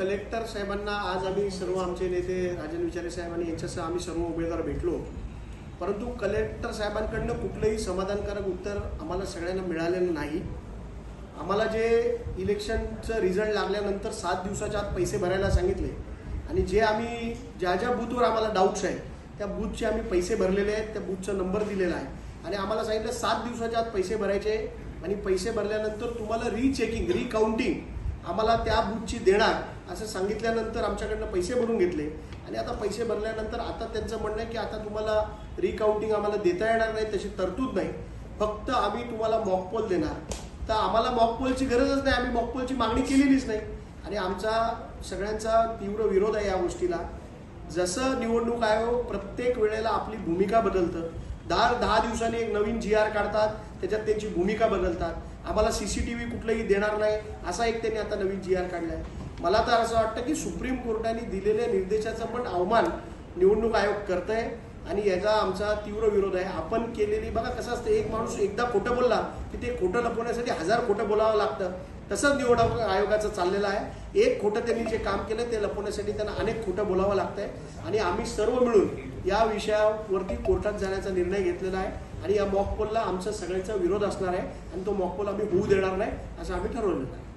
Collector साहेबांना आज आम्ही सर्व आमचे नेते राजन विचारे साहेब आणि यांच्यासह आम्ही सर्व उमेदवार भेटलो, परंतु कलेक्टर साहेबांकडनं कुठलंही समाधानकारक उत्तर आम्हाला सगळ्यांना मिळालेलं नाही। आम्हाला जे इलेक्शनचं रिझल्ट लागल्यानंतर 7 दिवसाच्या आत पैसे भरायला सांगितले आणि जे आम्ही ज्या ज्या बूथवर आम्हाला डाऊट्स आहेत त्या बूथचे आम्ही पैसे भरलेले आहेत, त्या बूथचा नंबर दिलेला आहे आणि आम्हाला सांगितलं 7 दिवसाच्या आत पैसे भरायचे आणि पैसे भरल्यानंतर तुम्हाला रीचेकिंग रिकाउंटिंग आम्हाला त्या बूथची देणार असं सांगितल्यानंतर आमच्याकडनं पैसे भरून घेतले आणि आता पैसे भरल्यानंतर आता त्यांचं म्हणणं आहे की आता तुम्हाला रिकाउंटिंग आम्हाला देता येणार नाही, तशी तरतूद नाही, फक्त आम्ही तुम्हाला मॉकपोल देणार। तर आम्हाला मॉकपोलची गरजच नाही, आम्ही मॉकपोलची मागणी केलेलीच नाही आणि आमचा सगळ्यांचा तीव्र विरोध आहे या गोष्टीला। जसं निवडणूक आयोग प्रत्येक वेळेला आपली भूमिका बदलतं, 10 दिवसांनी एक नवीन GR काढतात, त्याच्यात त्यांची भूमिका बदलतात, आम्हाला CCTV कुठलंही देणार नाही असा एक त्यांनी आता नवीन GR काढला आहे। मला तर असं वाटतं की सुप्रीम कोर्टाने दिलेल्या निर्देशाचा पण अवमान निवडणूक आयोग करत आहे आणि याचा आमचा तीव्र विरोध आहे। आपण केलेली बघा कसं असतं, एक माणूस एकदा खोटं बोलला की ते खोटं लपवण्यासाठी 1000 खोटं बोलावं लागतं, तसंच निवडणूक आयोगाचं चाललेलं आहे। एक खोटं त्यांनी जे काम केलं ते लपवण्यासाठी त्यांना अनेक खोटं बोलावं लागतंय आणि आम्ही सर्व मिळून या विषयावरती कोर्टात जाण्याचा निर्णय घेतलेला आहे आणि या मॉकपोलला आमचा सगळ्यांचा विरोध असणार आहे आणि तो मॉकपोल आम्ही होऊ देणार नाही असं आम्ही ठरवलेलं आहे।